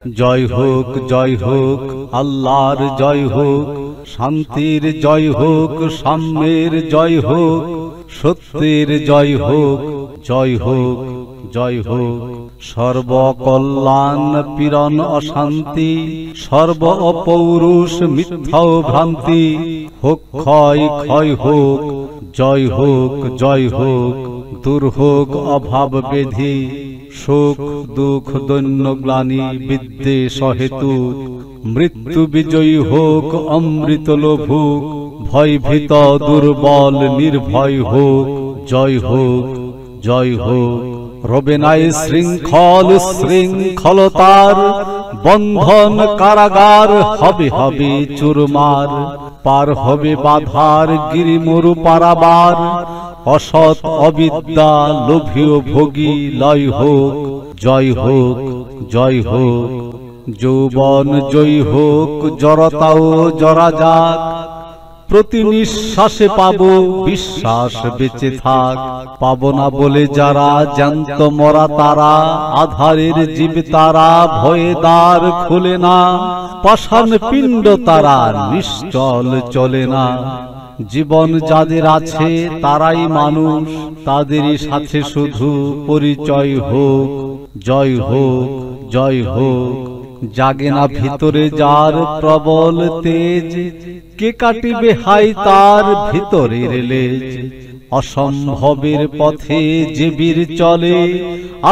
জয় হোক আল্লাহর জয় হোক, শান্তির জয় হোক, সাম্যের জয় হোক, সত্যের জয় হোক, জয় হোক, জয় হোক। সর্বকল্যাণ পীড়ন অশান্তি, সর্ব অপৌরুষ মিথ্যা ও ভ্রান্তি, হোক ক্ষয় ক্ষয় হোক, জয় হোক, জয় হোক। দূর হোক অভাব বেধি, শোক দুঃখ দৈন্য গ্লানি বিদ্বেষ অহেতুক, মৃত্যু বিজয়ী হোক অমৃত লোভুক, ভয় ভীত দুর্বল নির্ভয় হোক, জয় হোক, জয় হোক। রবে নাই শৃঙ্খল শৃঙ্খলতার, বন্ধন কারাগার হবে হবে চুরমার, পার হবে বাধার গিরিমরু পারাবার, অসৎ অবিদ্যা লোভীয় ভোগী লয় হোক, জয় হোক, জয় হোক। যৌবন জয়ী হোক, জড়তাও জরা যাক, প্রতি নিঃশ্বাসে পাবো বিশ্বাস বেঁচে থাক। পাবো না বলে যারা জ্যান্ত মরা তারা, আধারের জীব তারা ভয়ে দ্বার খুলে না, পাষাণ পিণ্ড তারা নিশ্চল চলে না। জীবন যাদের আছে তারাই মানুষ, তাদেরই সাথে শুধু পরিচয় হোক, জয় হোক, জয় হোক। জাগে না ভিতরে যার প্রবল তেজ, কে কাটিবে হাই তার ভিতরের লেজ। অসম্ভবের পথে যে বীর চলে,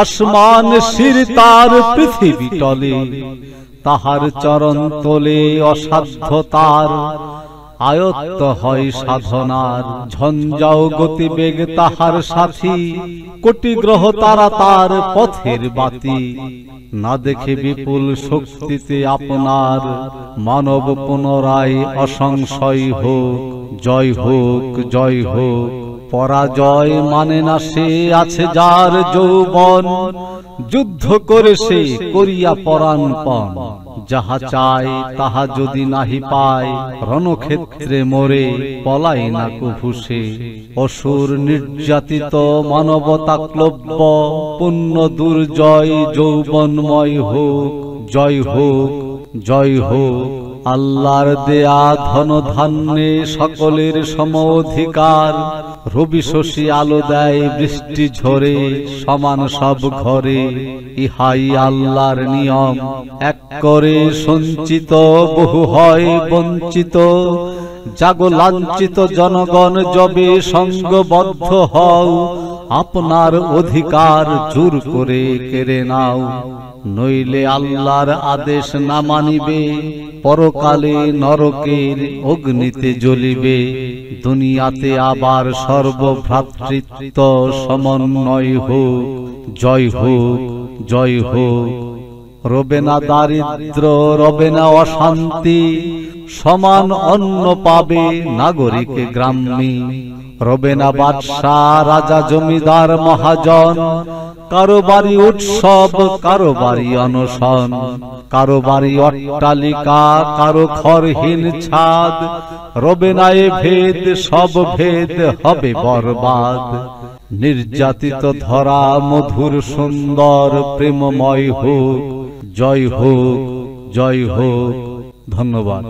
আসমান শির তার পৃথিবী তলে, তাহার চরণ তোলে অসাধ্য তার, আয়ত্ত হয় সাধনার। ঝঞ্ঝাও গতিবেগ তাহার সাথী, কোটি গ্রহ তারা তার পথের বাতি। না দেখে বিপুল শক্তিতে আপনার, মানব পুনরায় অসংশয় হোক, জয় হোক, জয় হোক। পরাজয় মানে না সে আছে যার যৌবন, যুদ্ধ করে সে করিয়া পরাণপণ। যাহা চায় তাহা যদি নাহি পায়, রণক্ষেত্রে মোরে পলাই না কভু সে। অসুর নির্যাতিত মানবতা ক্লব্য, পুণ্য দুর্জয় যৌবনময় হোক, জয় হোক, জয় হোক। আল্লাহর দেয়া ধন ধান্যে সকলের সম অধিকার, রবি শশী আলো দেয় বৃষ্টি ঝরে সমান সব ঘরে। ইহাই আল্লাহর নিয়ম, এক করে সঞ্চিত বহু হয় বঞ্চিত। জাগো লাঞ্ছিত জনগণ যবে সঙ্গবদ্ধ হও, আপনার অধিকার জোর করে কেড়ে নাও। নইলে আল্লাহর আদেশ না মানিবে, পরকালে নরকের অগ্নিতে জ্বলিবে। দুনিয়াতে আবার সর্বভ্রাতৃত্ব সমন্বয় হোক, জয় হোক, জয় হোক। রবে না দারিদ্র রবে না অশান্তি, সমান অন্ন পাবে নাগরিক গ্রাম্যী। রবে না বাদশা রাজা জমিদার মহাজন, কারো বাড়ি উৎসব কারো বাড়ি অনশন। কারো বাড়ি অট্টালিকা কারো খড়হীন ছাদ, রবে না এ ভেদ সব ভেদ হবে বরবাদ। নির্যাতিত ধরা মধুর সুন্দর প্রেমময় হোক, জয় হোক, জয় হোক। ধন্যবাদ।